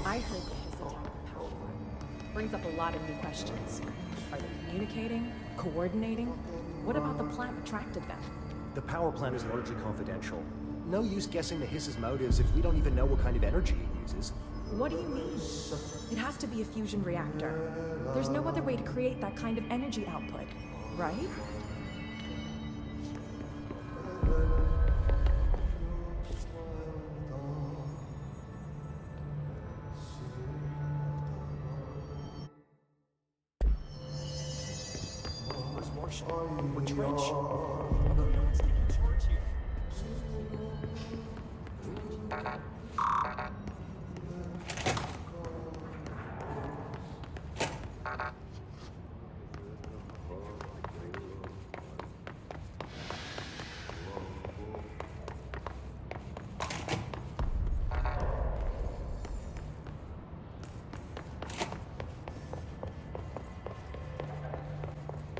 I heard that this attacked the power plant. Brings up a lot of new questions. Are they communicating? Coordinating? What about the plant attracted them? The power plant is largely confidential. No use guessing the hiss's motives if we don't even know what kind of energy it uses. What do you mean? It has to be a fusion reactor. There's no other way to create that kind of energy output, right? Where's Martian? What trench? Oh, no one's taking charge here.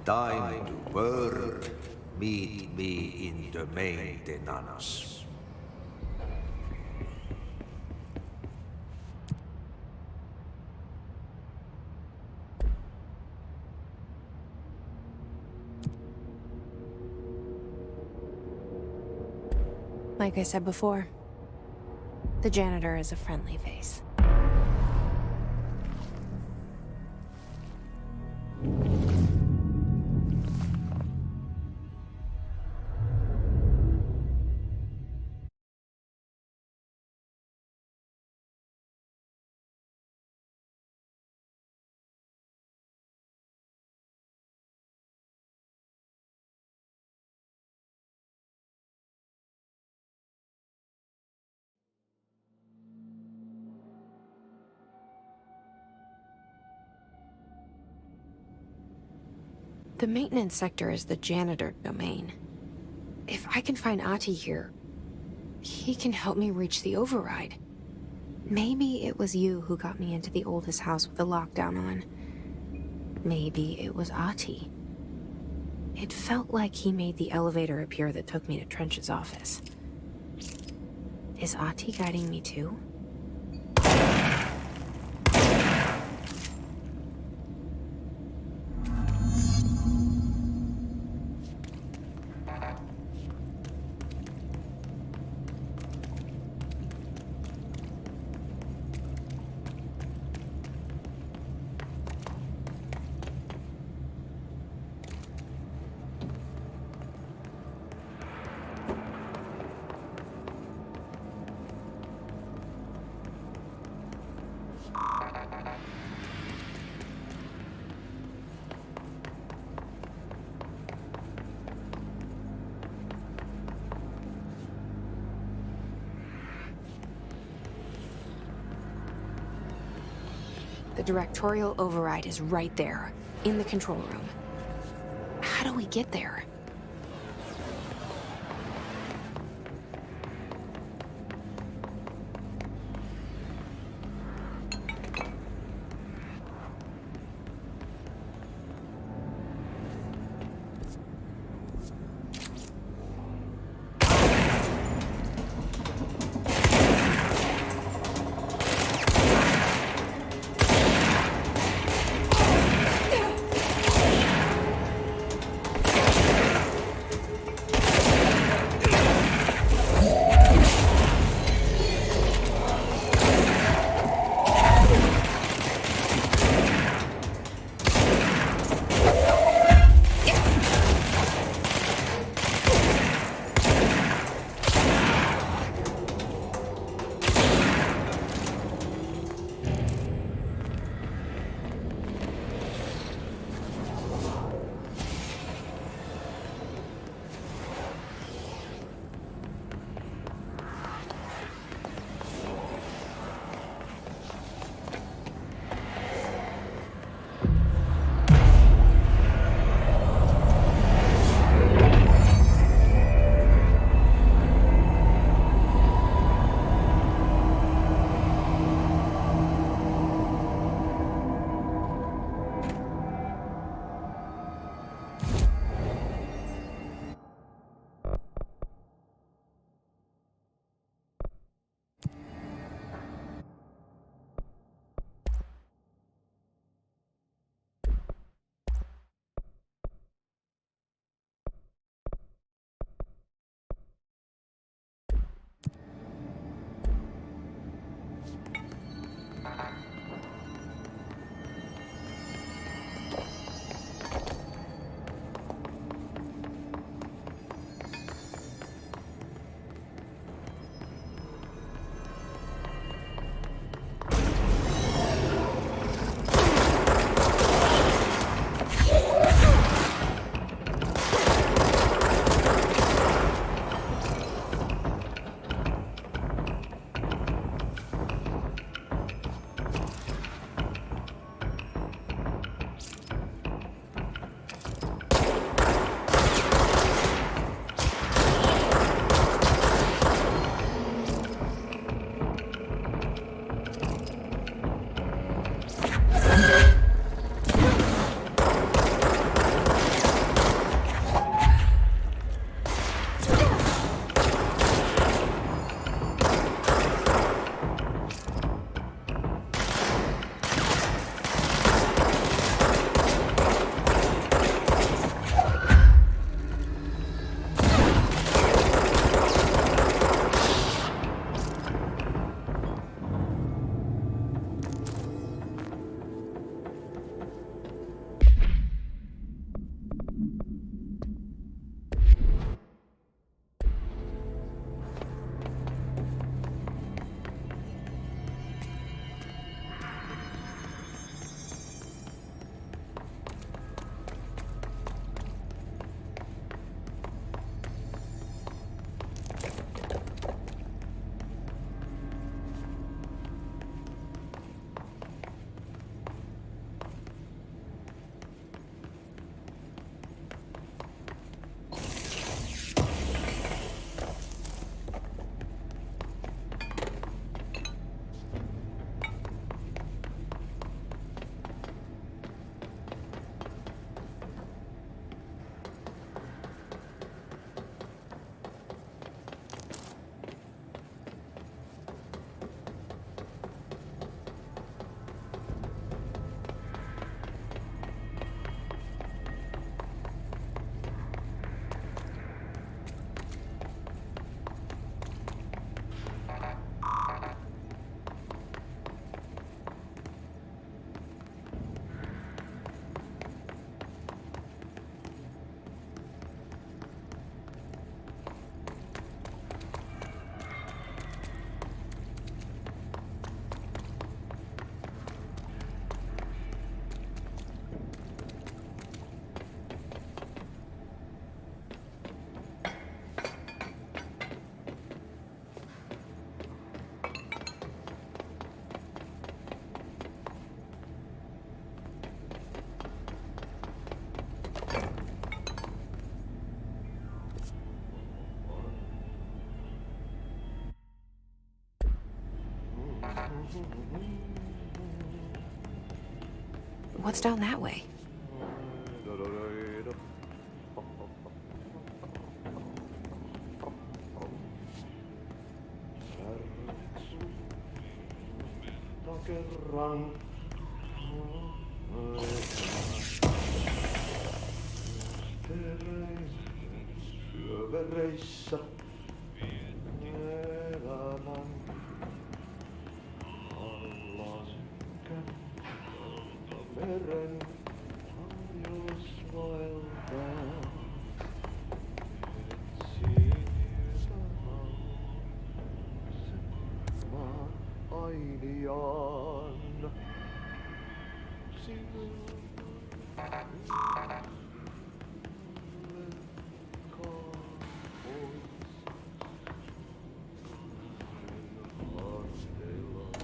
Time to work. Meet me in the maintenance. Like I said before, the janitor is a friendly face. The maintenance sector is the janitor domain. If I can find Ahti here, he can help me reach the override. Maybe it was you who got me into the oldest house with the lockdown on. Maybe it was Ahti. It felt like he made the elevator appear that took me to Trench's office. Is Ahti guiding me too? The directorial override is right there, in the control room. How do we get there? What's down that way?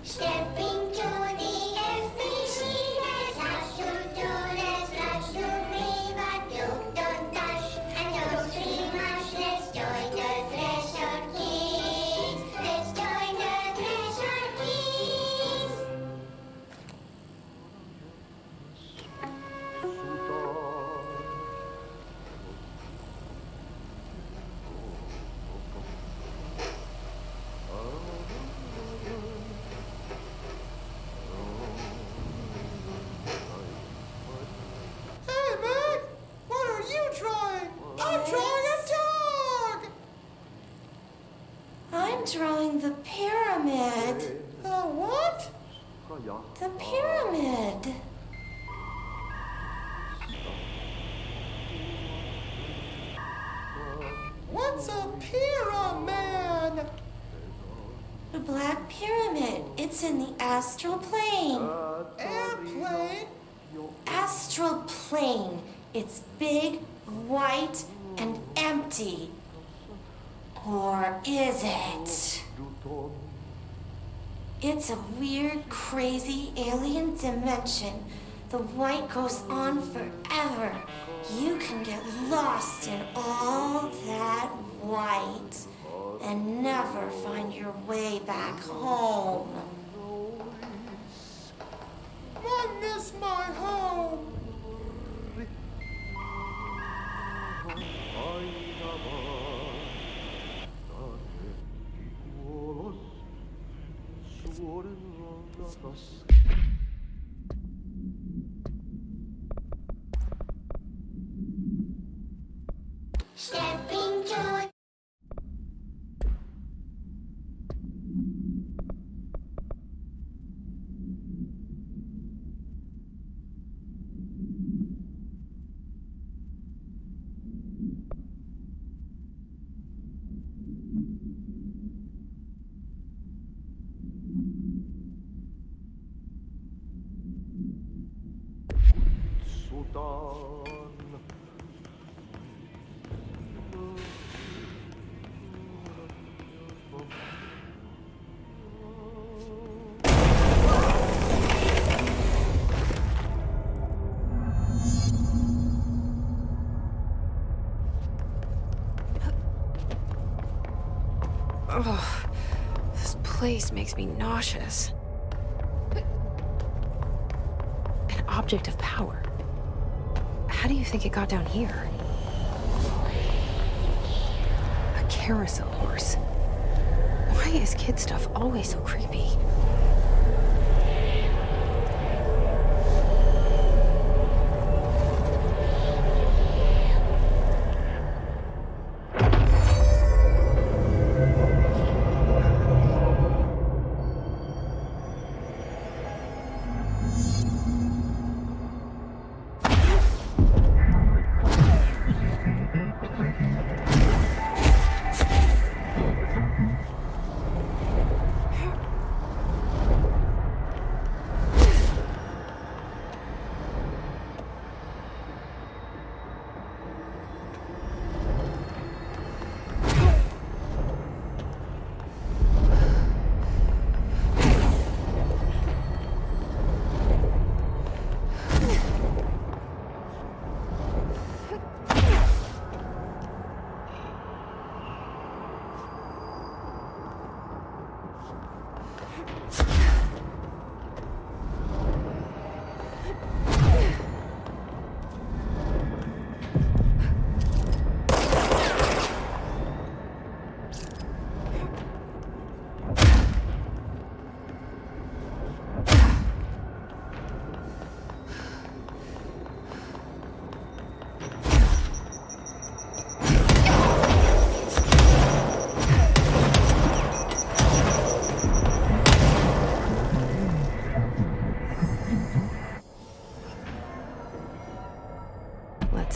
Stepping to the FBC, there's lots to do, there's lots to read, but don't dash and don't scream much. Let's join the Thresher Kids. Let's join the Thresher Kids. Hey, Meg! What are you drawing? I'm drawing a dog! I'm drawing the pyramid. The what? The pyramid. What's a pyramid? The Black Pyramid. It's in the astral plane. Airplane? Astral plane. It's big, white, and empty. Or is it? It's a weird, crazy alien dimension. The white goes on forever. You can get lost in all that white and never find your way back home. I miss my home. Stepping to Ugh, this place makes me nauseous. An object of power. How do you think it got down here? A carousel horse. Why is kid stuff always so creepy?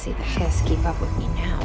see the hiss keep up with me now.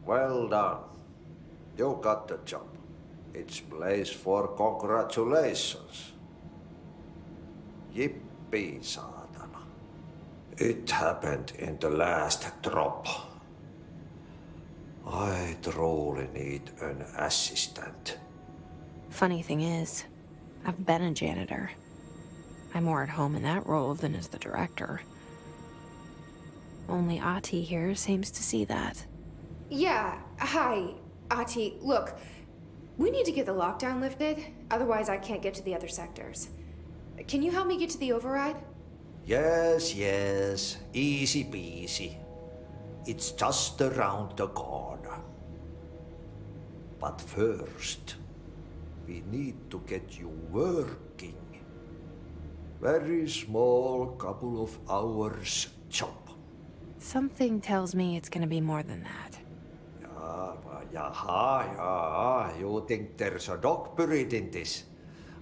Well done. You got the job. It's place for congratulations. Yippee, saatana. It happened in the last drop. I truly need an assistant. Funny thing is, I've been a janitor. I'm more at home in that role than as the director. Only Ati here seems to see that. Yeah, hi, Ati. Look, we need to get the lockdown lifted, otherwise I can't get to the other sectors. Can you help me get to the override? Yes, easy peasy. It's just around the corner. But first, we need to get you working. Very small, couple of hours job. Something tells me it's gonna be more than that. Jaha, you think there's a dog buried in this?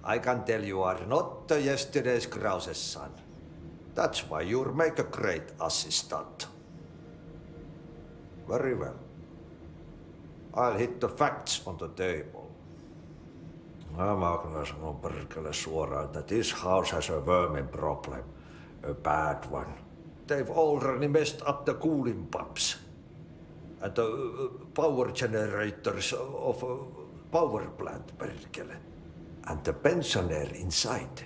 I can tell you are not yesterday's Krause's son. That's why you'll make a great assistant. Very well. I'll hit the facts on the table. Mä kyllä sanon perkele suoraan, that this house has a vermin problem. A bad one. They've already messed up the cooling pumps. And the power generators of a power plant, perkele. And the pensioner inside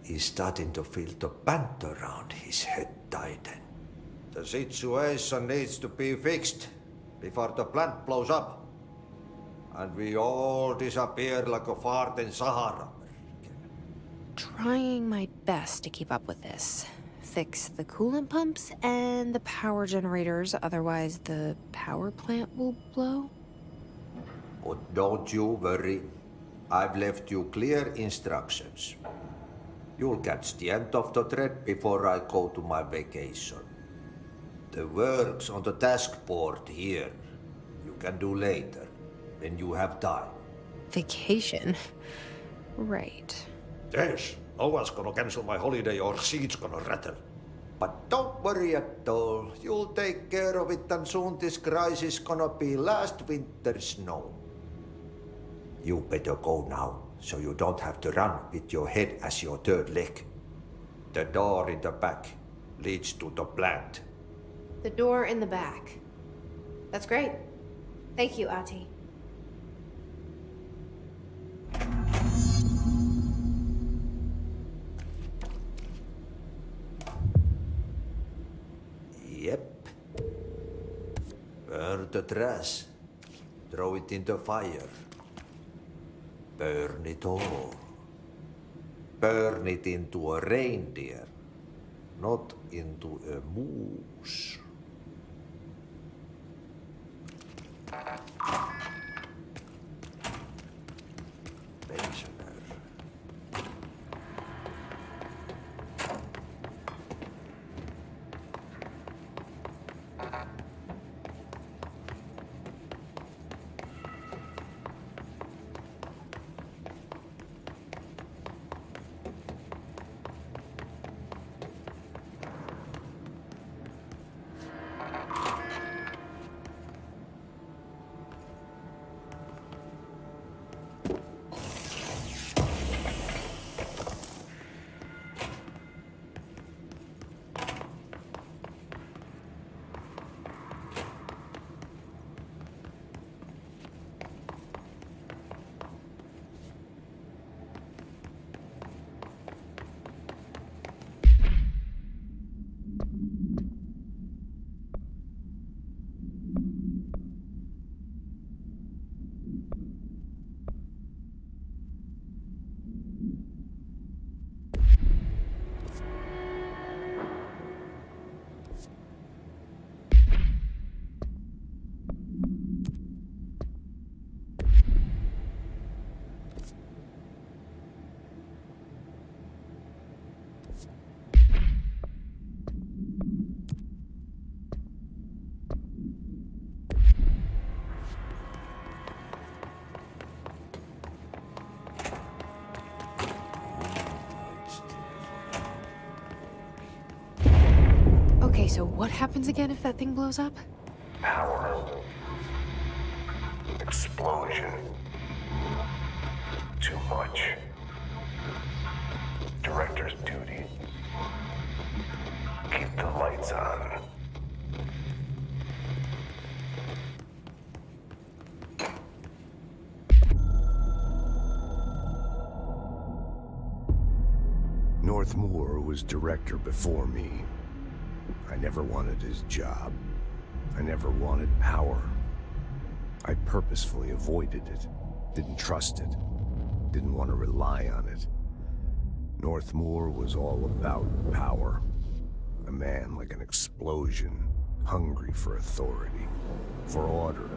is starting to feel the band around his head tighten. The situation needs to be fixed before the plant blows up. And we all disappear like a fart in Sahara. Trying my best to keep up with this. Fix the coolant pumps and the power generators, otherwise the power plant will blow. But don't you worry. I've left you clear instructions. You'll catch the end of the thread before I go to my vacation. The work's on the task board here. You can do later, when you have time. Vacation? Right. Yes, no one's gonna cancel my holiday or seat's gonna rattle. But don't worry at all. You'll take care of it, and soon this crisis gonna be last winter's snow. You better go now, so you don't have to run with your head as your third leg. The door in the back leads to the plant. The door in the back. That's great. Thank you, Ati. Yep. Burn the trash. Throw it in the fire. Burn it all. Burn it into a reindeer, not into a moose. Pensioner. Okay, so what happens again if that thing blows up? Power. Explosion. Too much. Director's duty. Keep the lights on. Northmoor was director before me. I never wanted his job. I never wanted power. I purposefully avoided it, didn't trust it, didn't want to rely on it. Northmoor was all about power. A man like an explosion, hungry for authority, for order,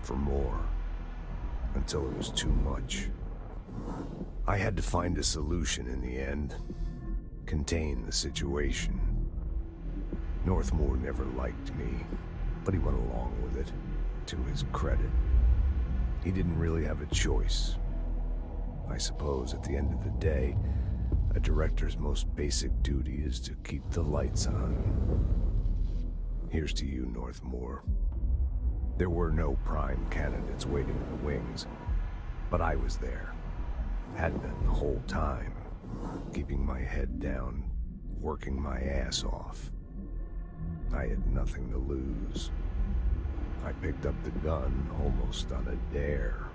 for more, until it was too much. I had to find a solution in the end, contain the situation. Northmoor never liked me, but he went along with it, to his credit. He didn't really have a choice. I suppose at the end of the day, a director's most basic duty is to keep the lights on. Here's to you, Northmoor. There were no prime candidates waiting in the wings, but I was there. Had been the whole time, keeping my head down, working my ass off. I had nothing to lose. I picked up the gun almost on a dare.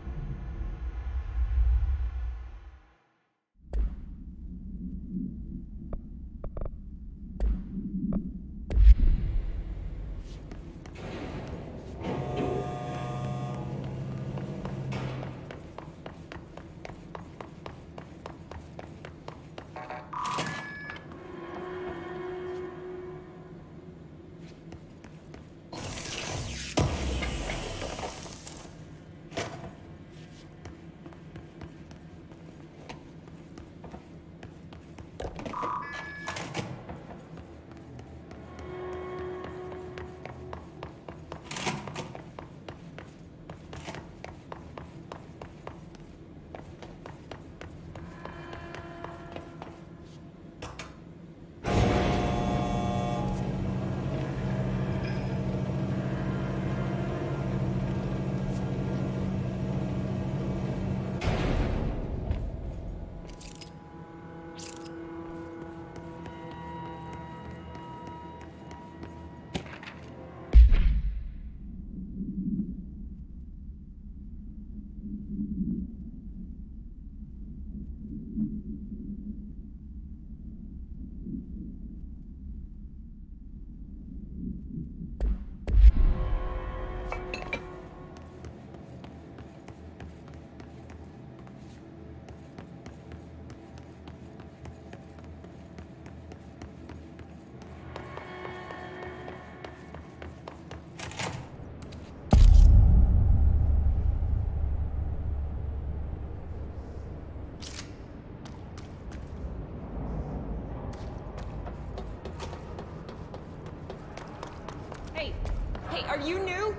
Hey, are you new?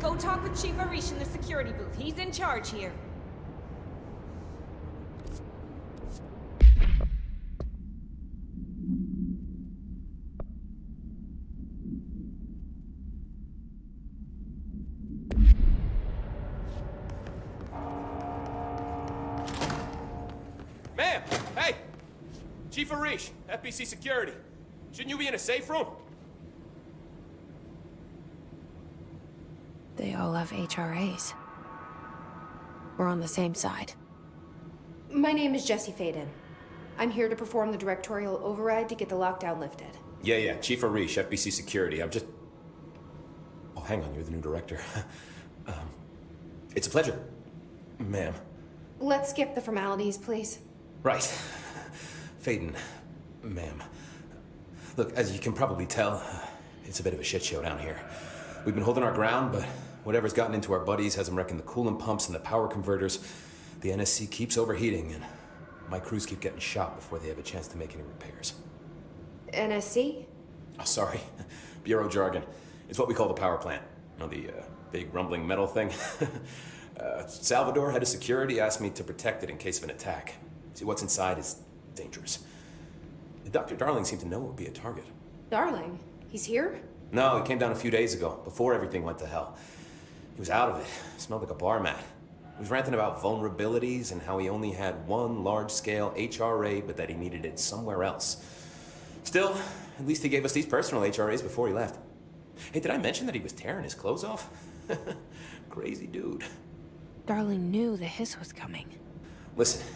Go talk with Chief Arish in the security booth. He's in charge here. Ma'am! Hey! Chief Arish, FBC Security. Shouldn't you be in a safe room? They all have HRAs. We're on the same side. My name is Jesse Faden. I'm here to perform the directorial override to get the lockdown lifted. Yeah, Chief Arish, FBC Security. I'm just... Oh, hang on, you're the new director. It's a pleasure, ma'am. Let's skip the formalities, please. Right. Faden, ma'am. Look, as you can probably tell, it's a bit of a shit show down here. We've been holding our ground, but whatever's gotten into our buddies has them wrecking the coolant pumps and the power converters. The NSC keeps overheating, and my crews keep getting shot before they have a chance to make any repairs. NSC? Oh, sorry. Bureau jargon. It's what we call the power plant. You know, the big rumbling metal thing? Salvador, head of security, asked me to protect it in case of an attack. See, what's inside is dangerous. Dr. Darling seemed to know it would be a target. Darling? He's here? No, he came down a few days ago, before everything went to hell. He was out of it. Smelled like a bar mat. He was ranting about vulnerabilities and how he only had one large-scale HRA, but that he needed it somewhere else. Still, at least he gave us these personal HRAs before he left. Hey, did I mention that he was tearing his clothes off? Crazy dude. Darling knew the hiss was coming. Listen,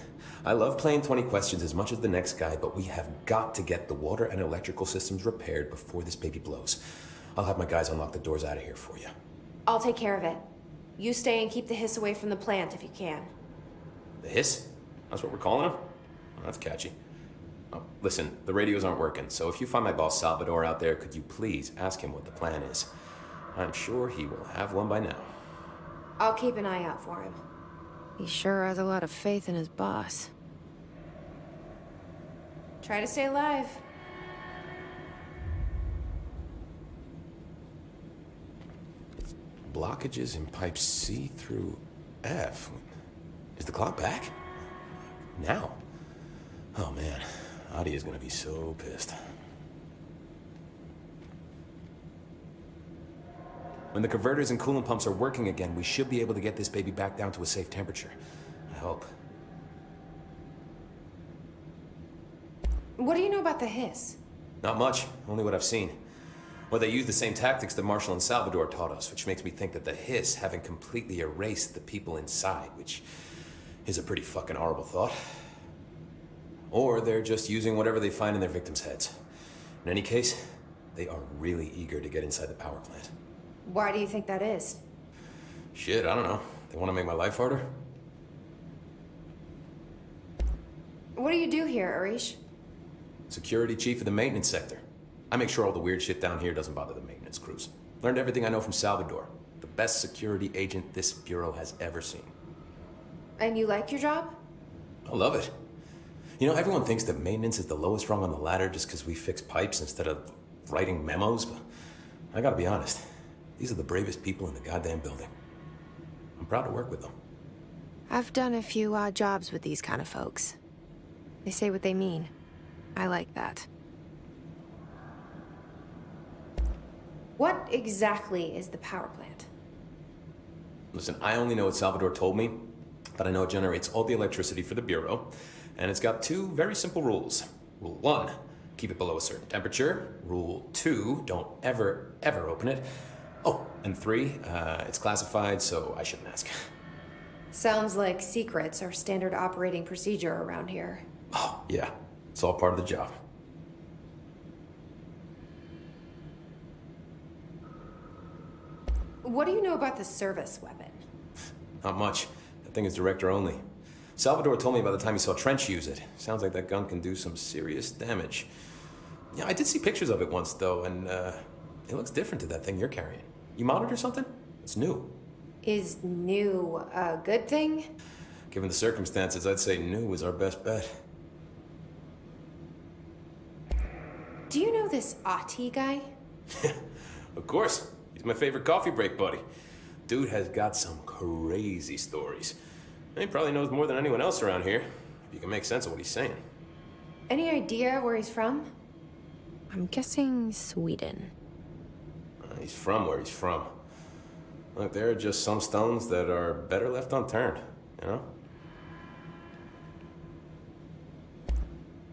I love playing 20 questions as much as the next guy, but we have got to get the water and electrical systems repaired before this baby blows. I'll have my guys unlock the doors out of here for you. I'll take care of it. You stay and keep the hiss away from the plant if you can. The hiss? That's what we're calling him? Oh, that's catchy. Oh, listen, the radios aren't working, so if you find my boss Salvador out there, could you please ask him what the plan is? I'm sure he will have one by now. I'll keep an eye out for him. He sure has a lot of faith in his boss. Try to stay alive. Blockages in pipes C through F. Is the clock back? Now? Oh man, Adi is gonna be so pissed. When the converters and coolant pumps are working again, we should be able to get this baby back down to a safe temperature. I hope. What do you know about the hiss? Not much, only what I've seen. Well, they use the same tactics that Marshall and Salvador taught us, which makes me think that the hiss haven't completely erased the people inside, which is a pretty fucking horrible thought. Or they're just using whatever they find in their victims' heads. In any case, they are really eager to get inside the power plant. Why do you think that is? Shit, I don't know. They want to make my life harder? What do you do here, Arish? Security chief of the maintenance sector. I make sure all the weird shit down here doesn't bother the maintenance crews. Learned everything I know from Salvador. The best security agent this bureau has ever seen. And you like your job? I love it. You know, everyone thinks that maintenance is the lowest rung on the ladder just because we fix pipes instead of writing memos, but I gotta be honest. These are the bravest people in the goddamn building. I'm proud to work with them. I've done a few odd jobs with these kind of folks. They say what they mean. I like that. What exactly is the power plant? Listen, I only know what Salvador told me, but I know it generates all the electricity for the Bureau, and it's got two very simple rules. Rule 1, keep it below a certain temperature. Rule 2, don't ever, ever open it. Oh, and 3, it's classified, so I shouldn't ask. Sounds like secrets are standard operating procedure around here. Oh, yeah. It's all part of the job. What do you know about the service weapon? Not much. That thing is director only. Salvador told me by the time he saw Trench use it. Sounds like that gun can do some serious damage. Yeah, I did see pictures of it once, though, and it looks different to that thing you're carrying. You modded or something? It's new. Is new a good thing? Given the circumstances, I'd say new is our best bet. Do you know this Ati guy? Of course. He's my favorite coffee break buddy. Dude has got some crazy stories. And he probably knows more than anyone else around here, if you can make sense of what he's saying. Any idea where he's from? I'm guessing Sweden. He's from where he's from. Look, there are just some stones that are better left unturned, you know?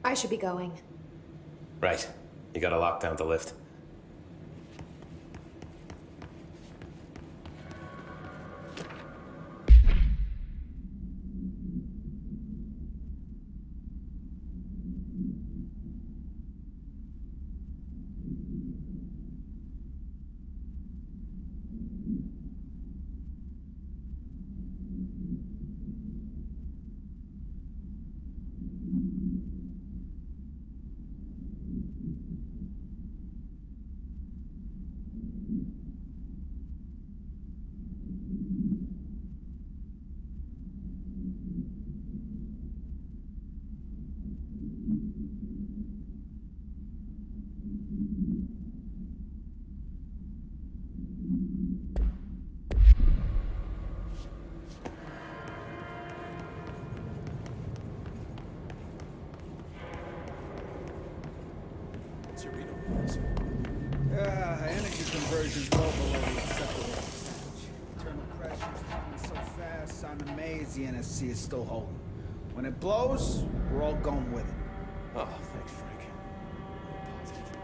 I should be going. Right. You got a lockdown to lift. Energy conversion's well below the acceptable percentage. Internal pressure's moving so fast, I'm amazed the NSC is still holding. When it blows, we're all going with it. Oh, thanks, Frank. Positive.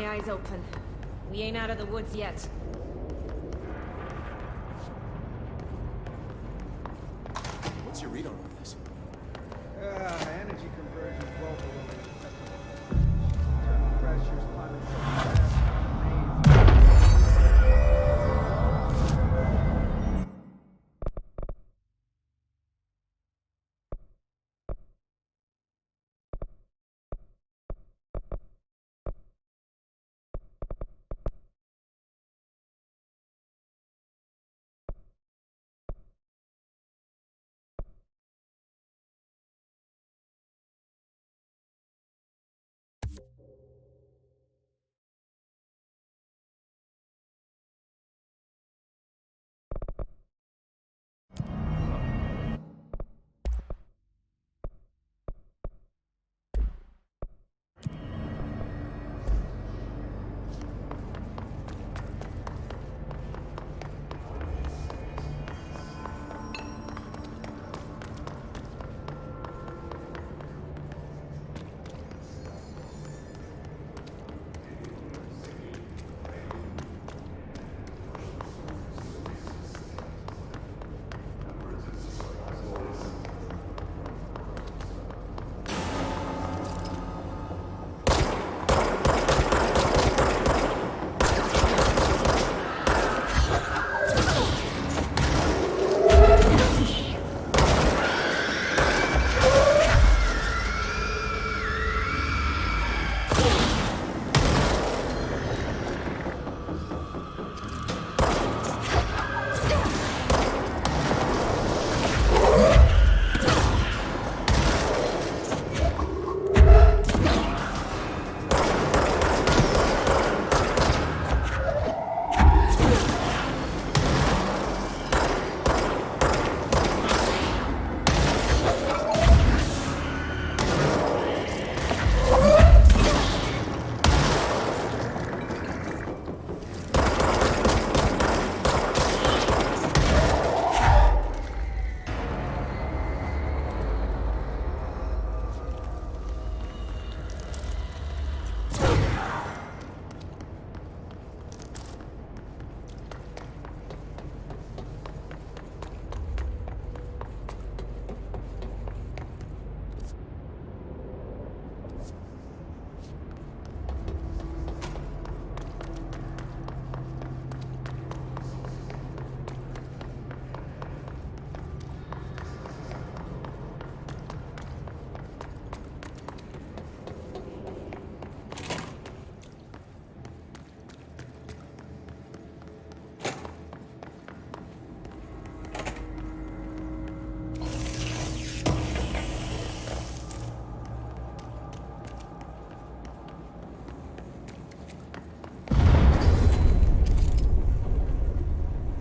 my eyes open. We ain't out of the woods yet. What's your read on all this? Energy conversion is well below the acceptable range. Internal pressures climbing so fast, amazing.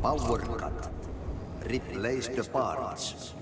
Power cut. Replace the parts.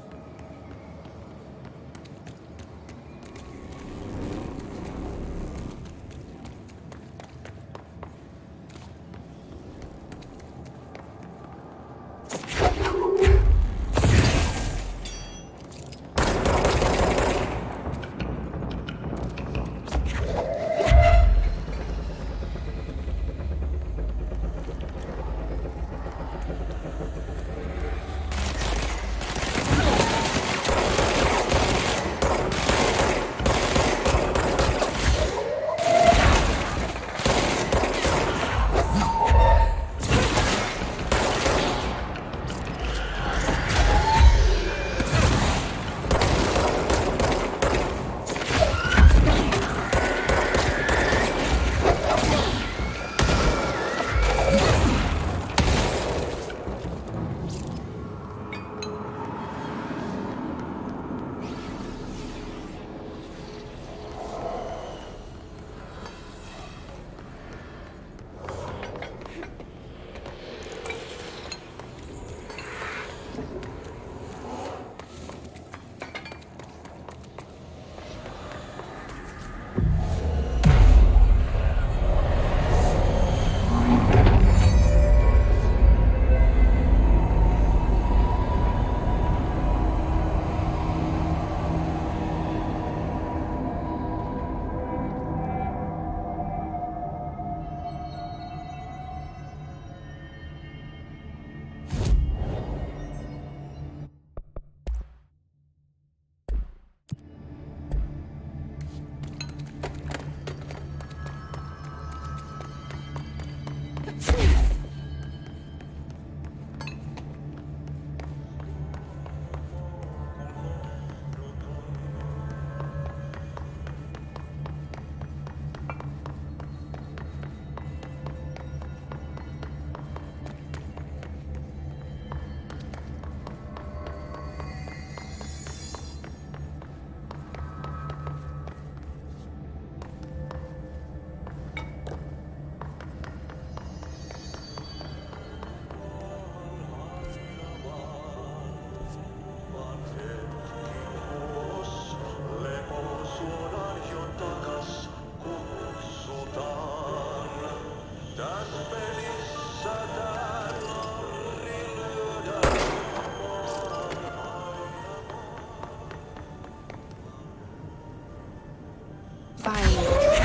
By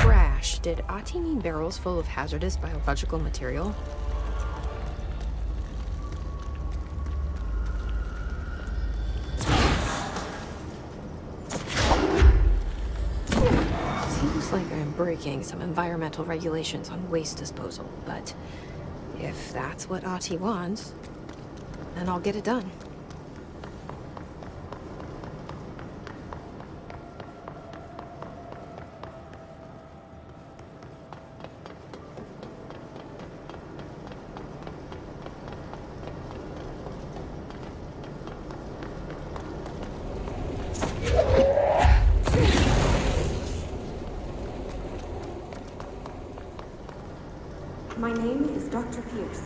trash, did Ati mean barrels full of hazardous biological material? Seems like I'm breaking some environmental regulations on waste disposal, but if that's what Ati wants, then I'll get it done. My name is Dr. Pierce.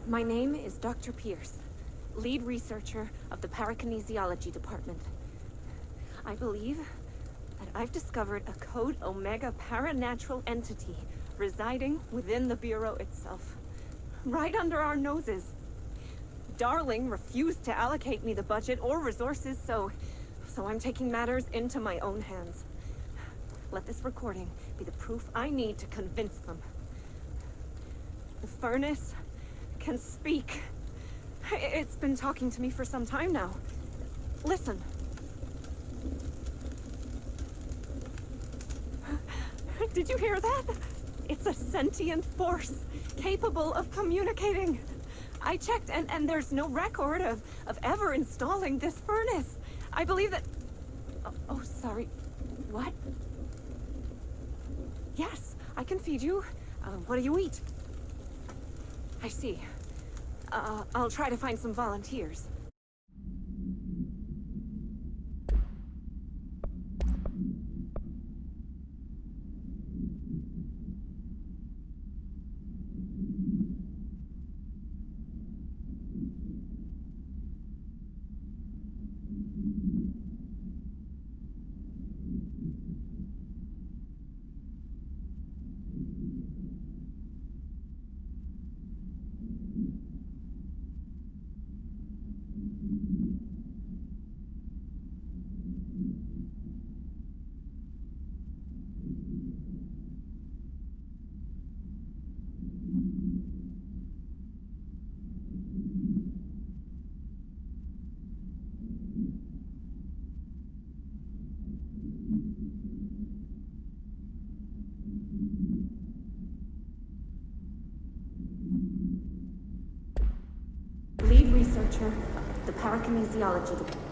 My name is Dr. Pierce, lead researcher of the Parakinesiology Department. I believe that I've discovered a Code Omega paranatural entity residing within the Bureau itself, right under our noses. Darling refused to allocate me the budget or resources, so I'm taking matters into my own hands. Let this recording be the proof I need to convince them. The furnace can speak. It's been talking to me for some time now. Listen. Did you hear that? It's a sentient force, capable of communicating. I checked, and there's no record of ever installing this furnace. I believe that... Oh, sorry. What? Yes, I can feed you. What do you eat? I see. I'll try to find some volunteers. Lead researcher, the Parakinesiology Department.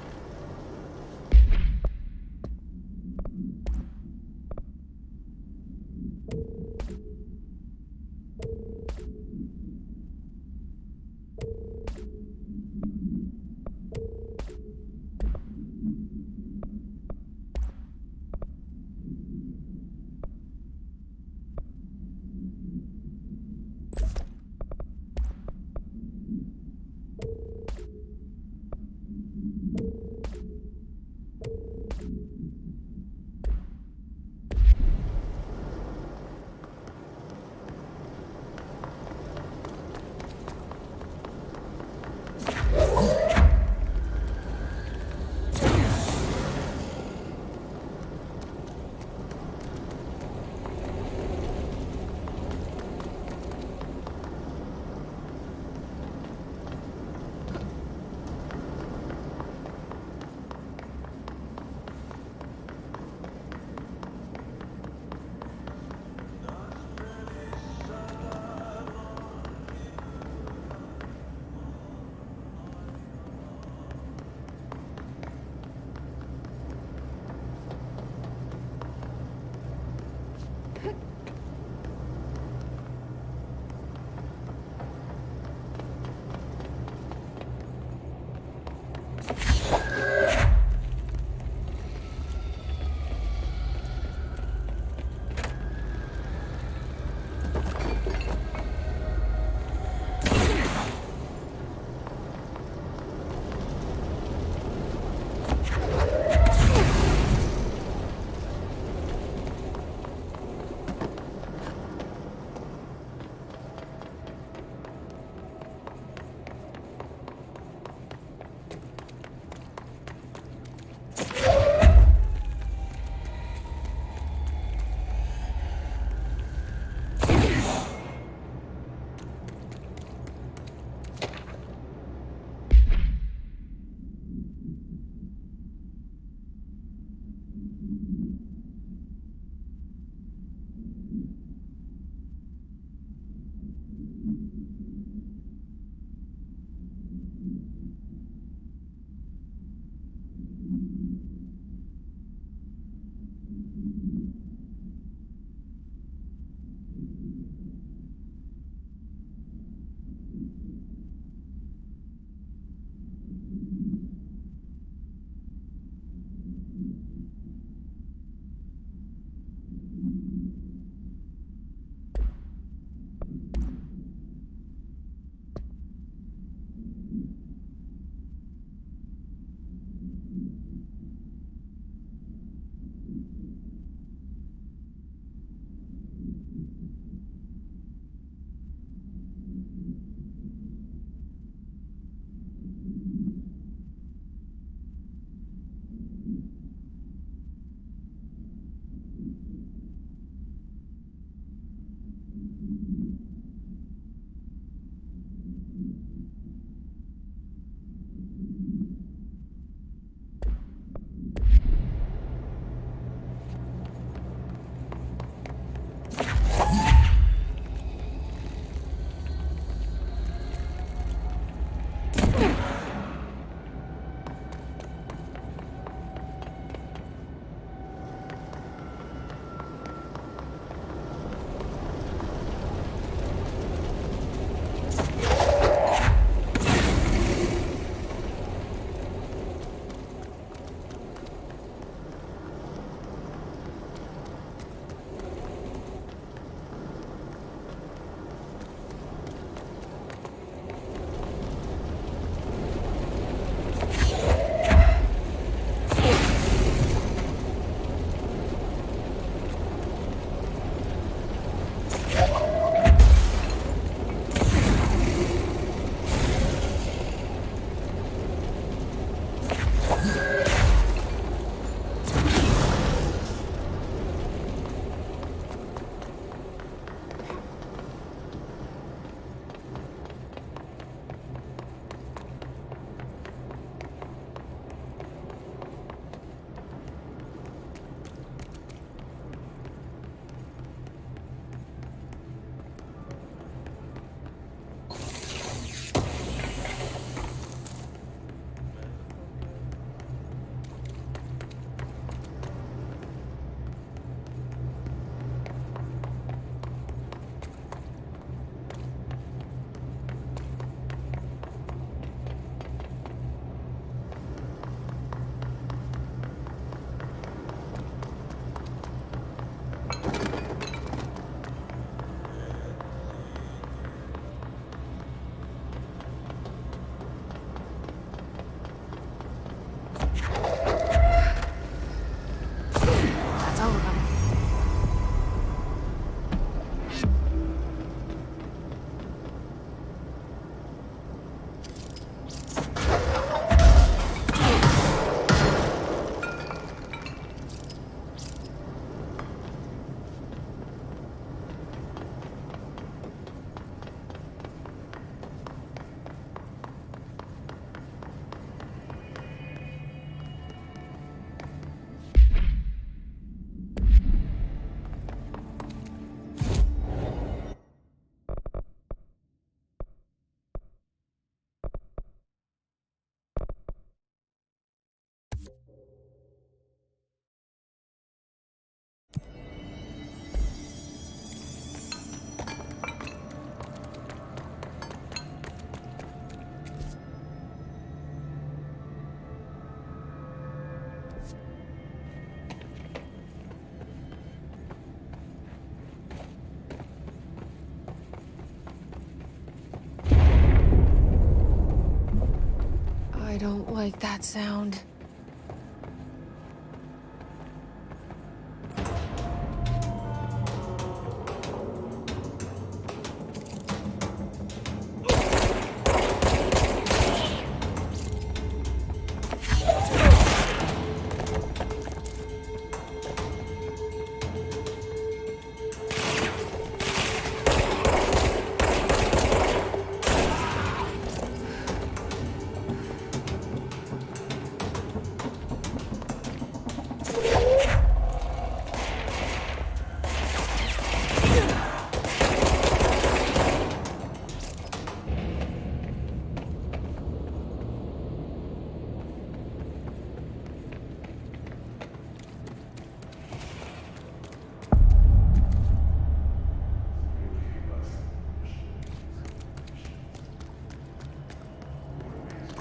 I don't like that sound.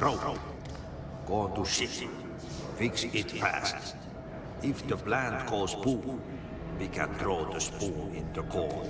Bro, go to shit. Fix it fast. If the plant goes boom, we can throw the spoon in the core.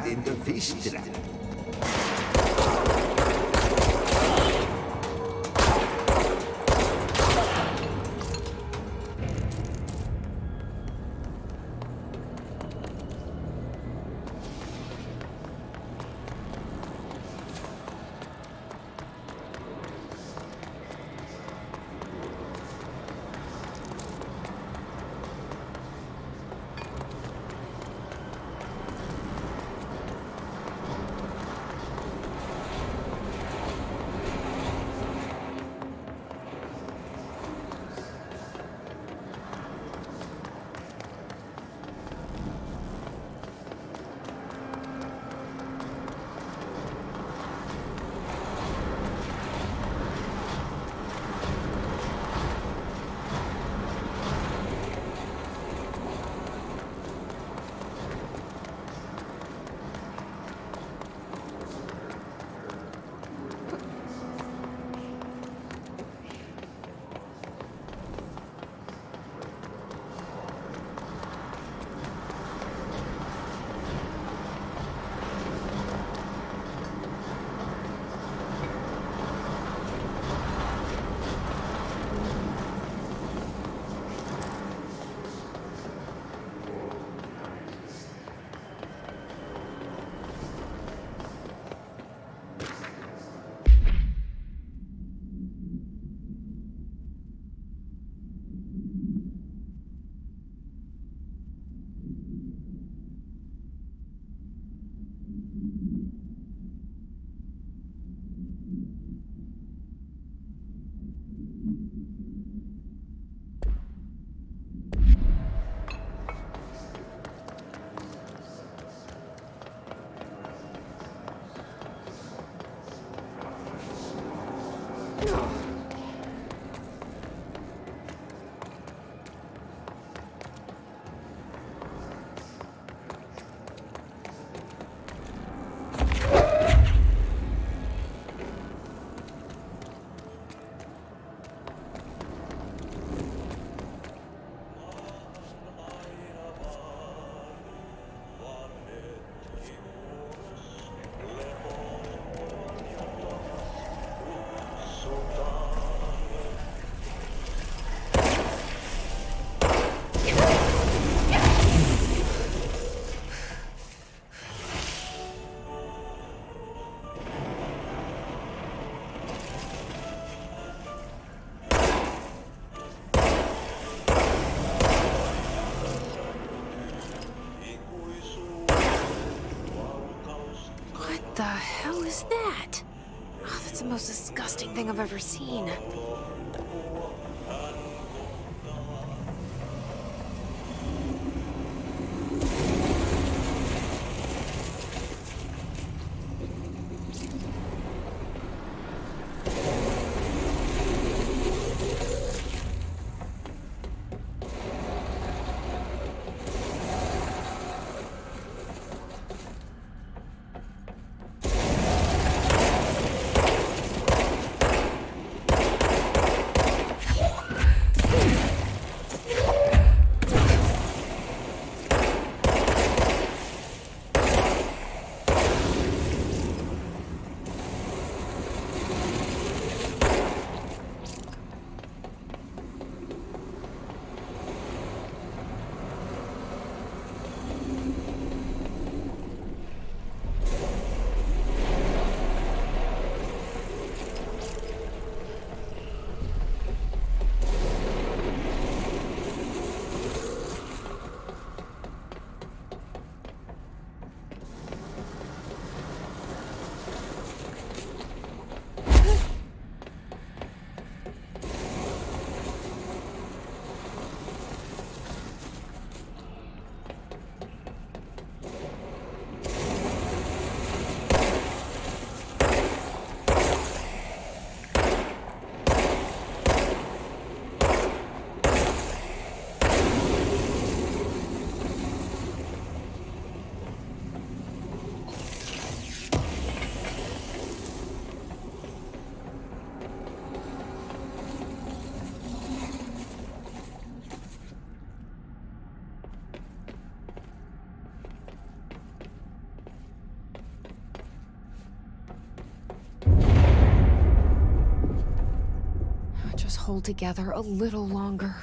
In the fish trap. is that? Oh, that's the most disgusting thing I've ever seen. Just hold together a little longer.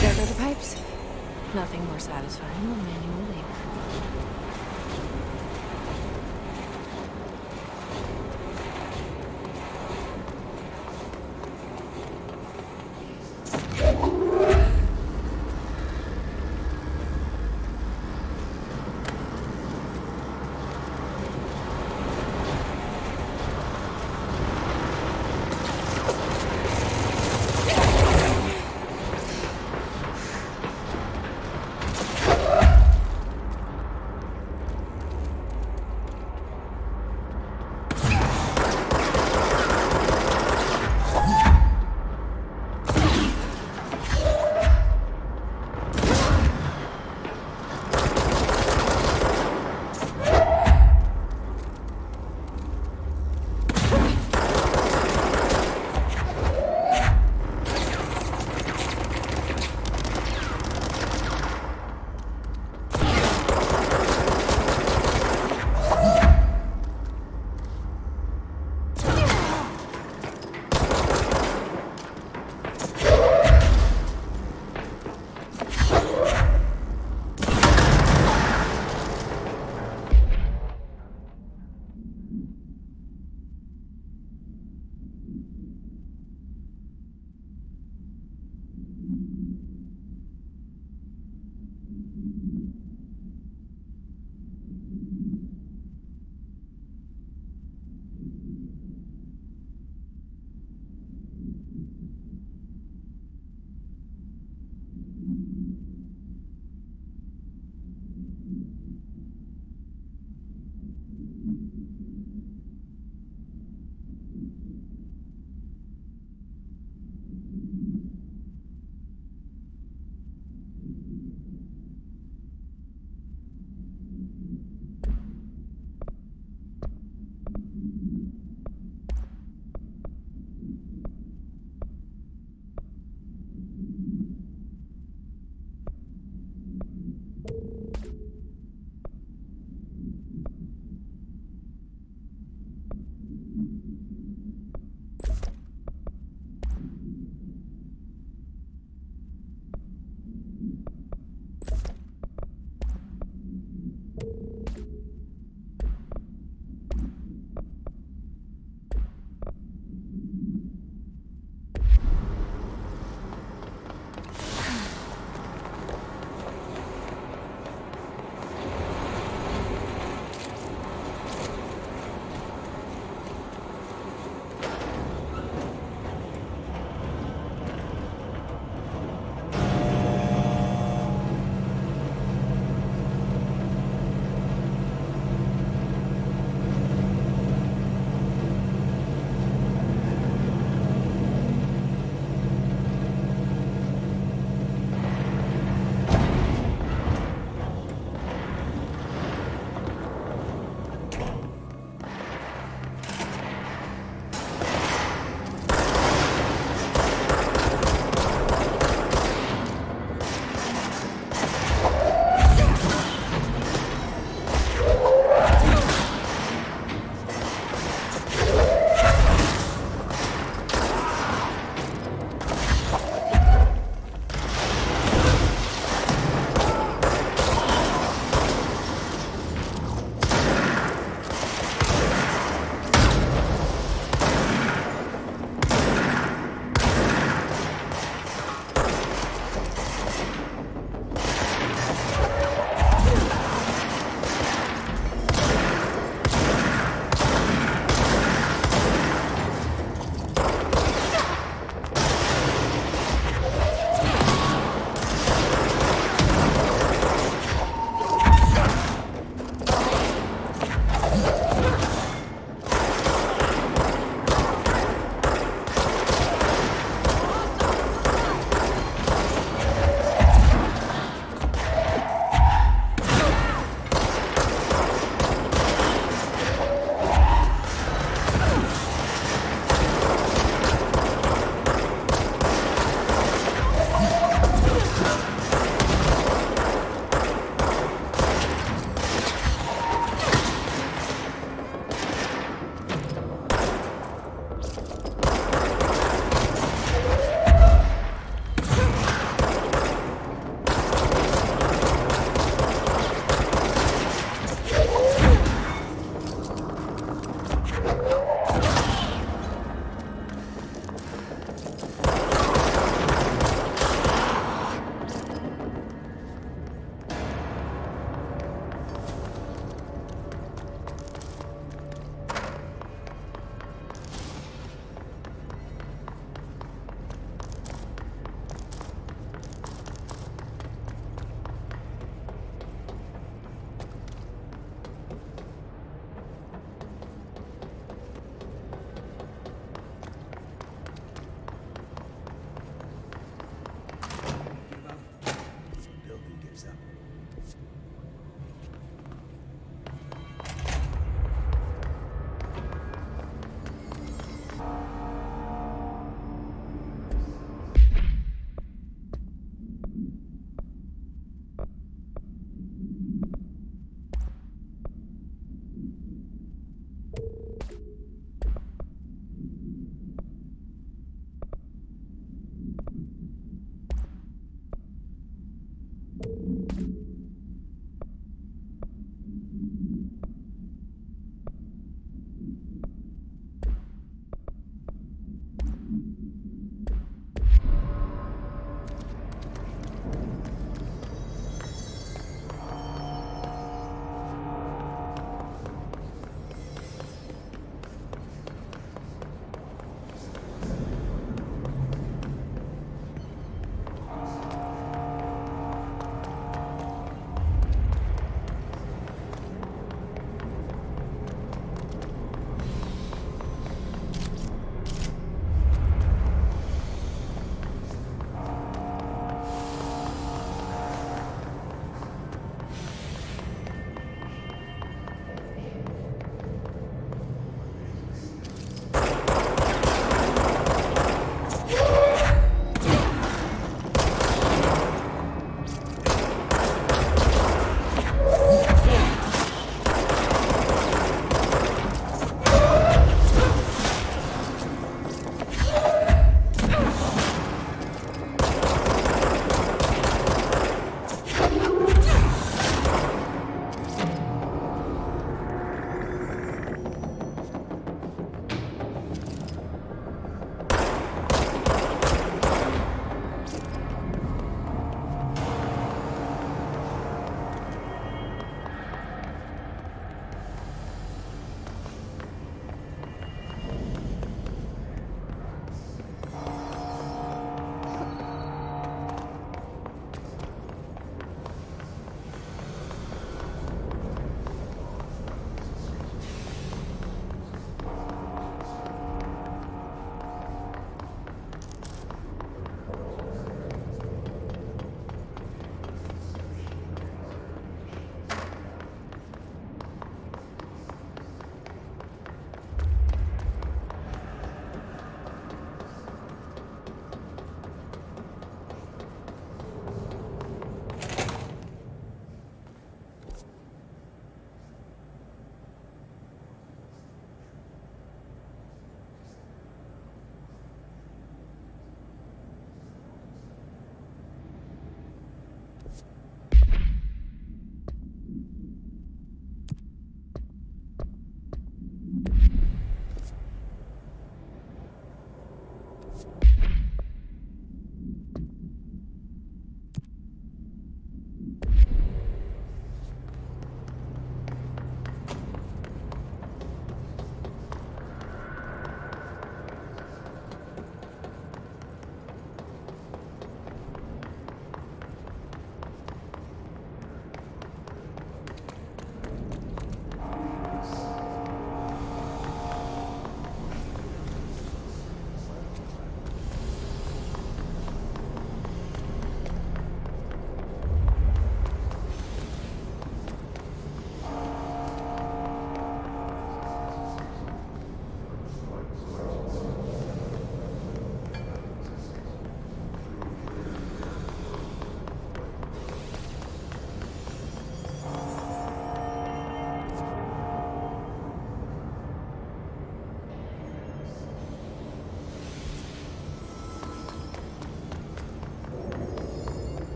There go the pipes. Nothing more satisfying than manual labor.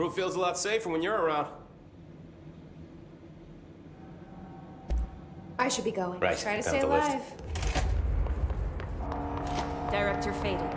Crew feels a lot safer when you're around. I should be going. Right, Try to down stay the lift. alive. Director faded.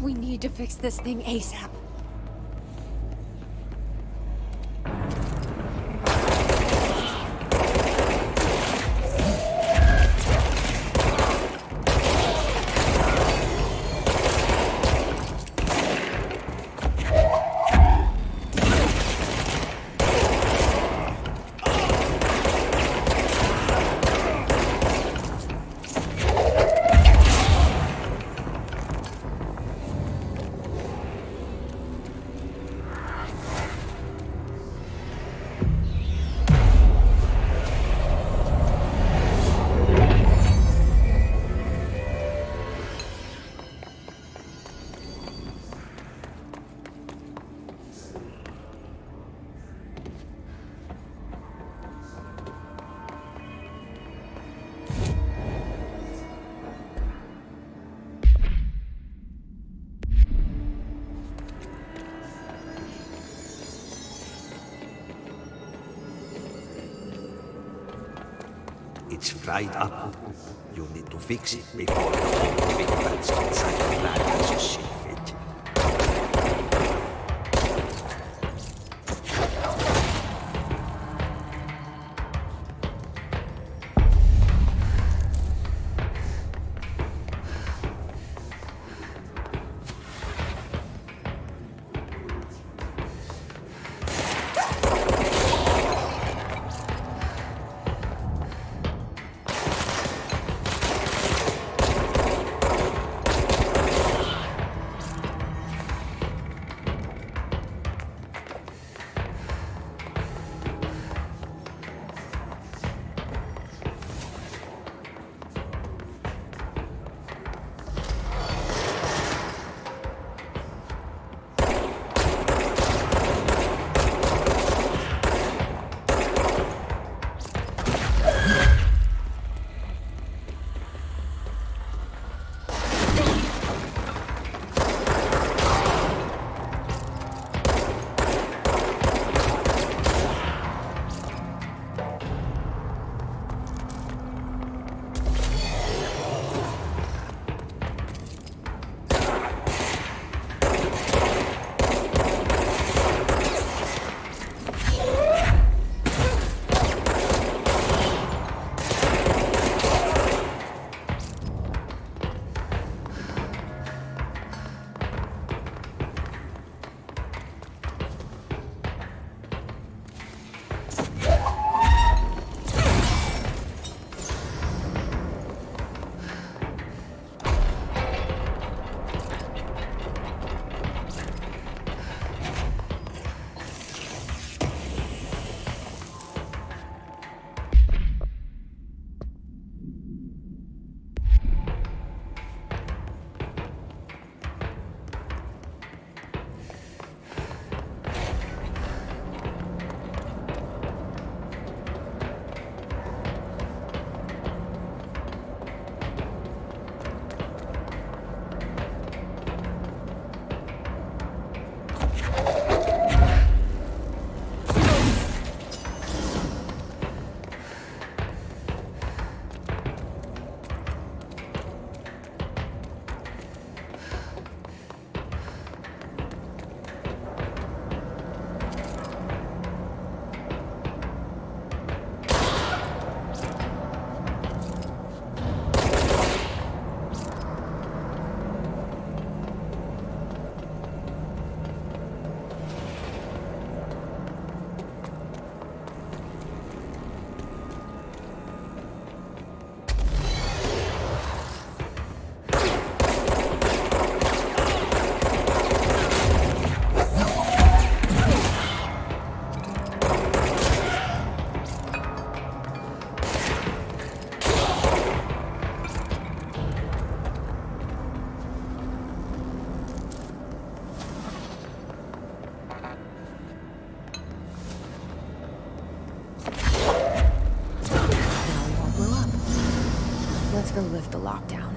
We need to fix this thing ASAP. It's fried up. You need to fix it before the whole big bats outside the plant has a see fit. or lift the lockdown.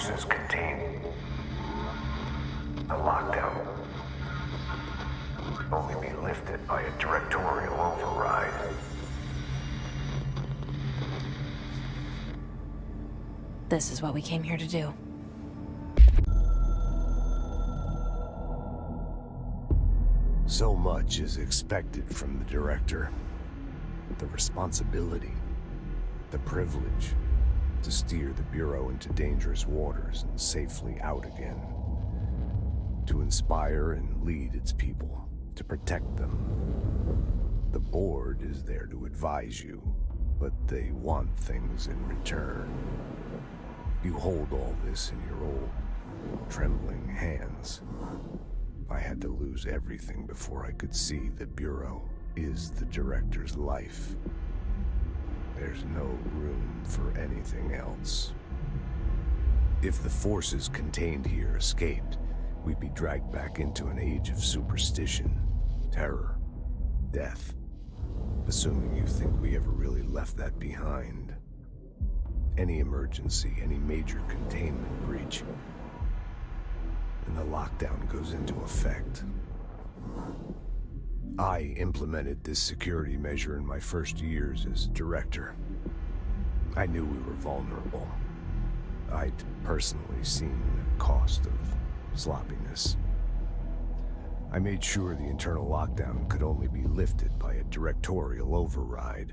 forces contain a lockdown would only be lifted by a directorial override. This is what we came here to do. So much is expected from the director. The responsibility, the privilege to steer the Bureau into dangerous waters and safely out again. To inspire and lead its people, to protect them. The board is there to advise you, but they want things in return. You hold all this in your old, trembling hands. I had to lose everything before I could see the Bureau is the director's life. There's no room for anything else. If the forces contained here escaped, we'd be dragged back into an age of superstition, terror, death. Assuming you think we ever really left that behind. Any emergency, any major containment breach, and the lockdown goes into effect. I implemented this security measure in my first years as director. I knew we were vulnerable. I'd personally seen the cost of sloppiness. I made sure the internal lockdown could only be lifted by a directorial override,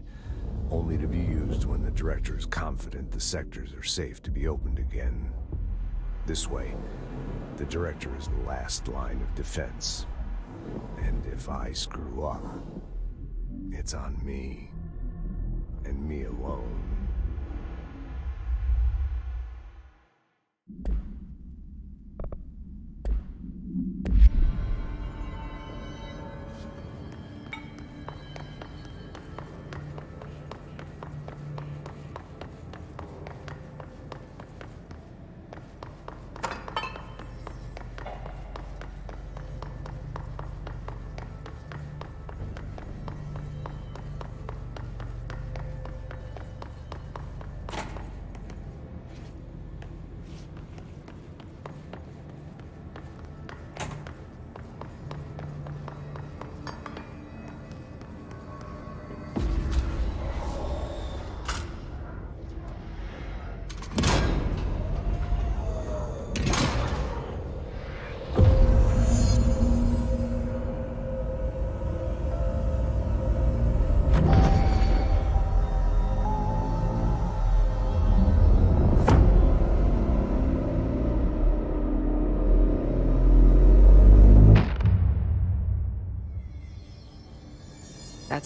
only to be used when the director is confident the sectors are safe to be opened again. This way, the director is the last line of defense. And if I screw up, it's on me, and me alone.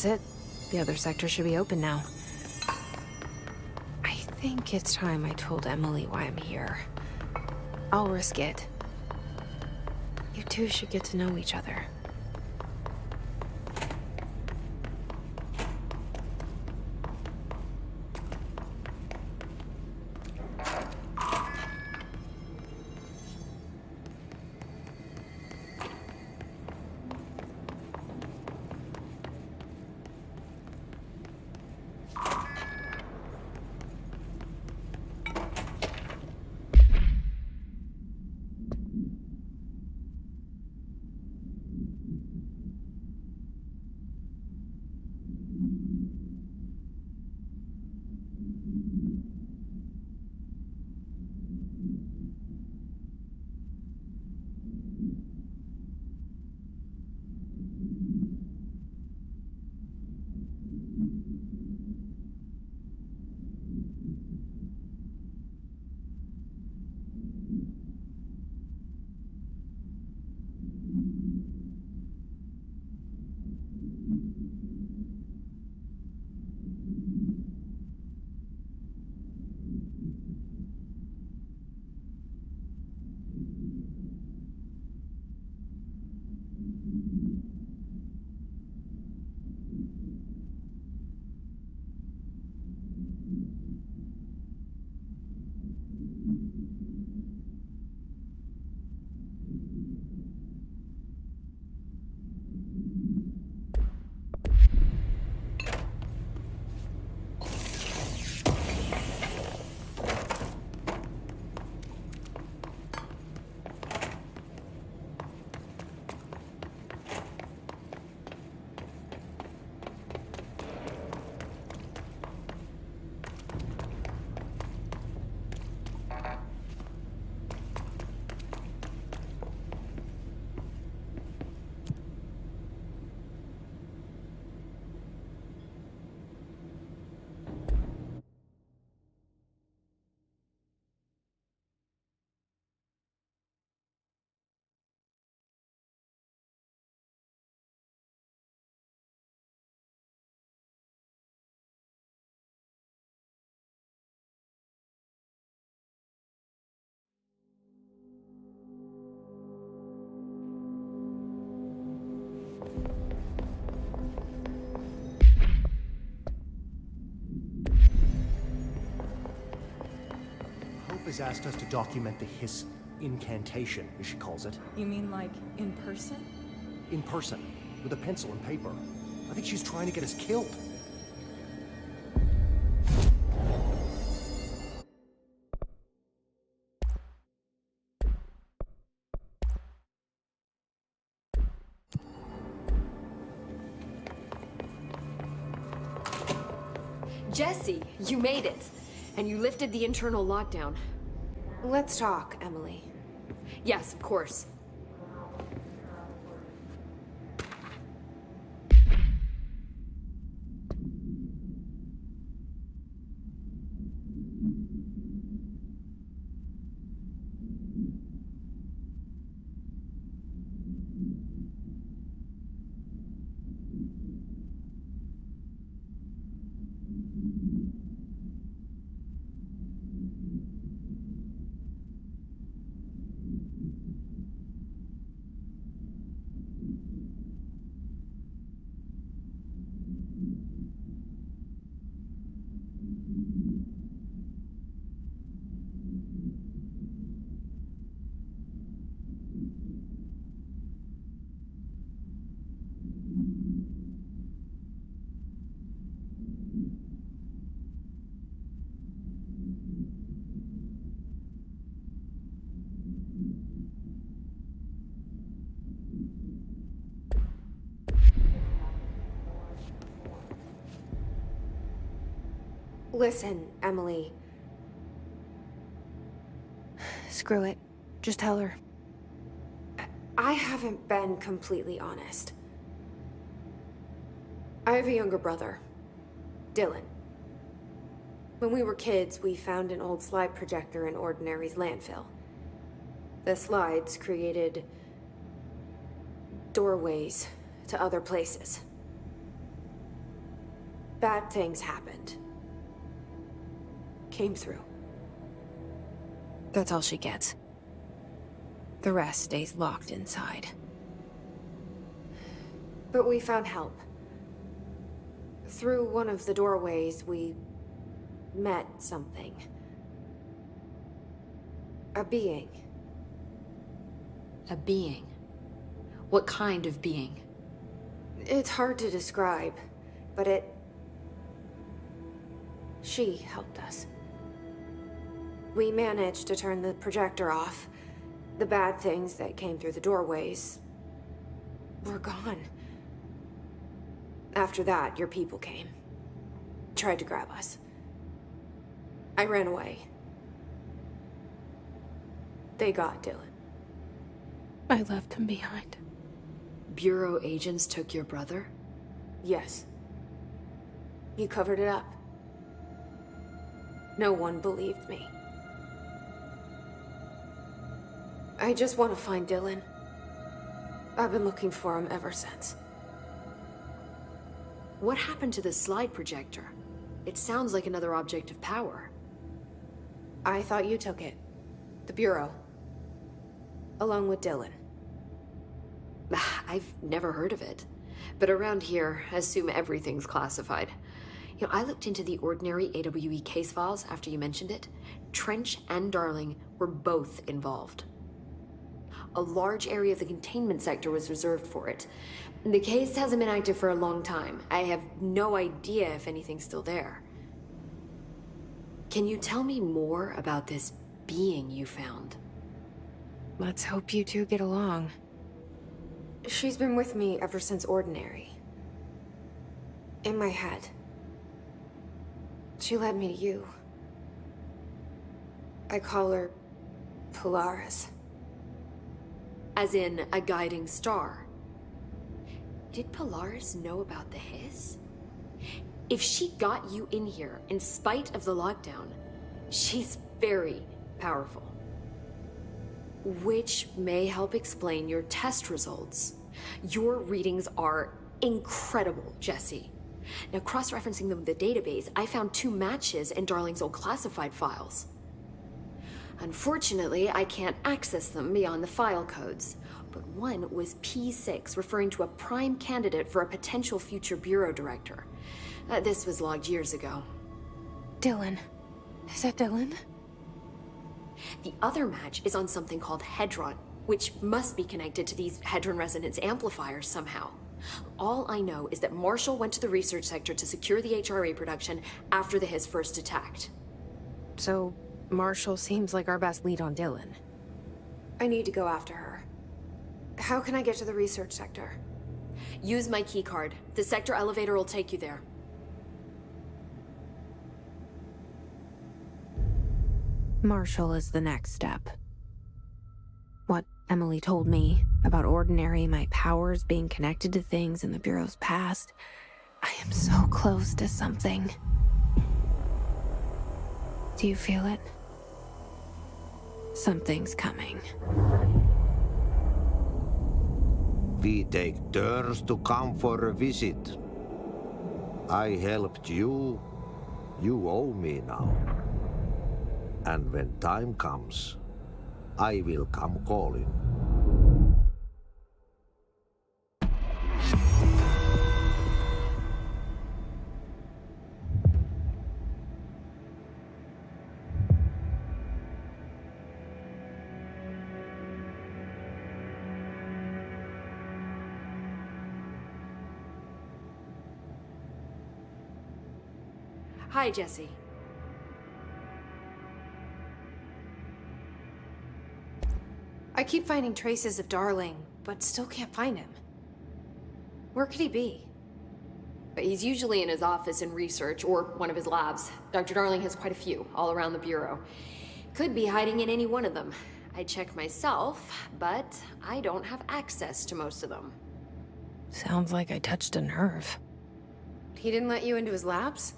That's it. The other sector should be open now. I think it's time I told Emily why I'm here. I'll risk it. You two should get to know each other. Has asked us to document the hiss incantation, as she calls it. You mean like in person? In person, with a pencil and paper. I think she's trying to get us killed. Jesse, you made it. And you lifted the internal lockdown. Let's talk, Emily. Yes, of course. Listen, Emily. Screw it. Just tell her. I haven't been completely honest. I have a younger brother, Dylan. When we were kids, we found an old slide projector in Ordinary's landfill. The slides created doorways to other places. bad things happened. Came through. That's all she gets. The rest stays locked inside. But we found help. Through one of the doorways, we met something. A being. A being? What kind of being? It's hard to describe, but she helped us. We managed to turn the projector off. The bad things that came through the doorways were gone. After that, your people came. Tried to grab us. I ran away. They got Dylan. I left him behind. Bureau agents took your brother? Yes. You covered it up. No one believed me. I just want to find Dylan. I've been looking for him ever since. What happened to the slide projector? It sounds like another object of power. I thought you took it. The Bureau. Along with Dylan. I've never heard of it. But around here, assume everything's classified. You know, I looked into the ordinary AWE case files after you mentioned it. Trench and Darling were both involved. A large area of the containment sector was reserved for it. The case hasn't been active for a long time. I have no idea if anything's still there. Can you tell me more about this being you found? Let's hope you two get along. She's been with me ever since Ordinary. In my head. She led me to you. I call her Polaris. As in a guiding star. Did Polaris know about the hiss? If she got you in here in spite of the lockdown, she's very powerful. Which may help explain your test results. Your readings are incredible, Jesse. Now, cross-referencing them with the database, I found 2 matches in Darling's old classified files. Unfortunately, I can't access them beyond the file codes, but one was P6, referring to a prime candidate for a potential future bureau director. This was logged years ago. Dylan. Is that Dylan? The other match is on something called Hedron, which must be connected to these Hedron resonance amplifiers somehow. All I know is that Marshall went to the research sector to secure the HRA production after the hiss first attacked. So, Marshall seems like our best lead on Dylan. I need to go after her. How can I get to the research sector? Use my keycard. The sector elevator will take you there. Marshall is the next step. What Emily told me about Ordinary, my powers being connected to things in the Bureau's past, I am so close to something. Do you feel it? Something's coming. We take turns to come for a visit. I helped you. You owe me now. And when time comes, I will come calling. Hi, Jesse. I keep finding traces of Darling, but still can't find him. Where could he be? But he's usually in his office in research or one of his labs. Dr. Darling has quite a few all around the Bureau. Could be hiding in any one of them. I check myself, but I don't have access to most of them. Sounds like I touched a nerve. He didn't let you into his labs?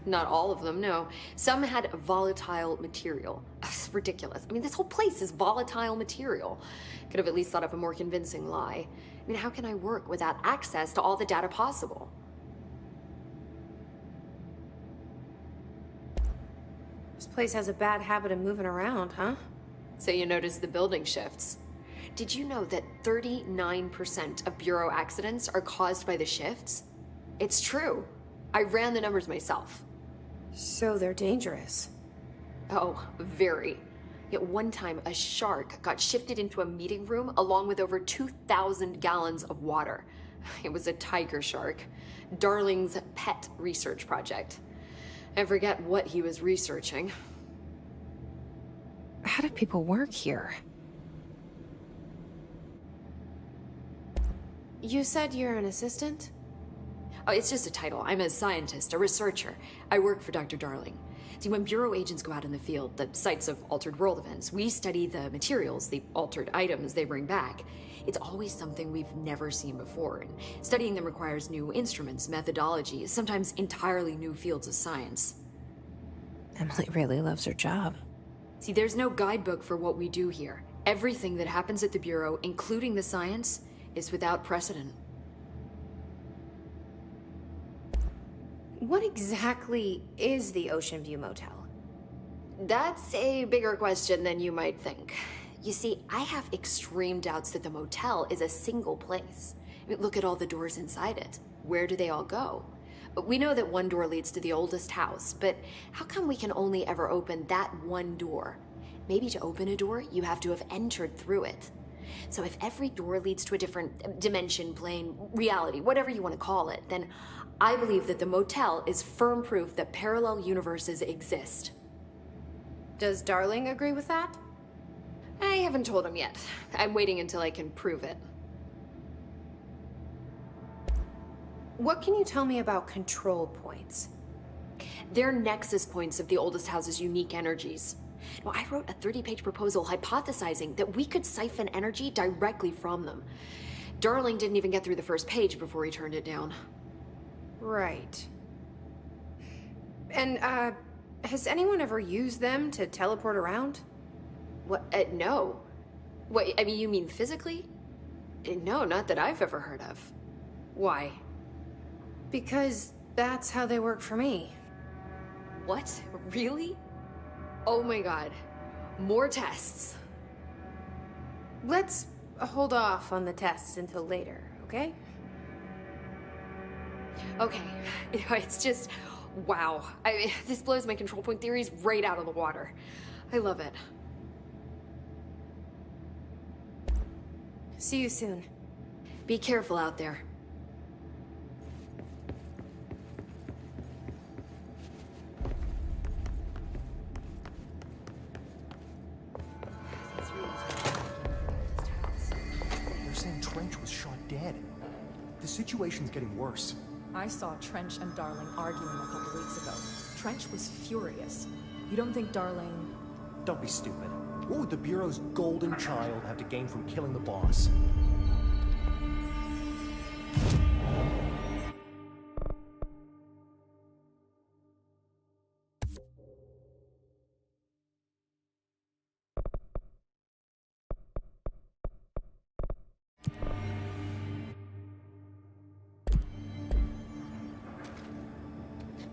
Not all of them, no. Some had volatile material. It's ridiculous. I mean, this whole place is volatile material. Could have at least thought up a more convincing lie. I mean, how can I work without access to all the data possible? This place has a bad habit of moving around, huh? So you notice the building shifts. Did you know that 39% of Bureau accidents are caused by the shifts? It's true. I ran the numbers myself. So they're dangerous. Oh, very. Yet one time, a shark got shifted into a meeting room along with over 2,000 gallons of water. It was a tiger shark. Darling's pet research project. I forget what he was researching. How do people work here? You said you're an assistant? Oh, it's just a title. I'm a scientist, a researcher. I work for Dr. Darling. See, when Bureau agents go out in the field, the sites of altered world events, we study the materials, the altered items they bring back. It's always something we've never seen before, and studying them requires new instruments, methodologies, sometimes entirely new fields of science. Emily really loves her job. See, there's no guidebook for what we do here. Everything that happens at the Bureau, including the science, is without precedent. What exactly is the Ocean View Motel? That's a bigger question than you might think. You see, I have extreme doubts that the motel is a single place. I mean, look at all the doors inside it. Where do they all go? We know that one door leads to the oldest house, but how come we can only ever open that one door? Maybe to open a door, you have to have entered through it. So if every door leads to a different dimension, plane, reality, whatever you want to call it, then I believe that the motel is firm proof that parallel universes exist. Does Darling agree with that? I haven't told him yet. I'm waiting until I can prove it. What can you tell me about control points? They're nexus points of the oldest house's unique energies. Now, I wrote a 30-page proposal hypothesizing that we could siphon energy directly from them. Darling didn't even get through the first page before he turned it down. Right. And, has anyone ever used them to teleport around? What? No. What, I mean, you mean physically? No, not that I've ever heard of. Why? Because that's how they work for me. What? Really? Oh my god. More tests. Let's hold off on the tests until later, okay? Okay. It's just, wow. This blows my control point theories right out of the water. I love it. See you soon. Be careful out there. They're saying Trench was shot dead. The situation's getting worse. I saw Trench and Darling arguing a couple weeks ago. Trench was furious. You don't think Darling... Don't be stupid. What would the Bureau's golden child have to gain from killing the boss?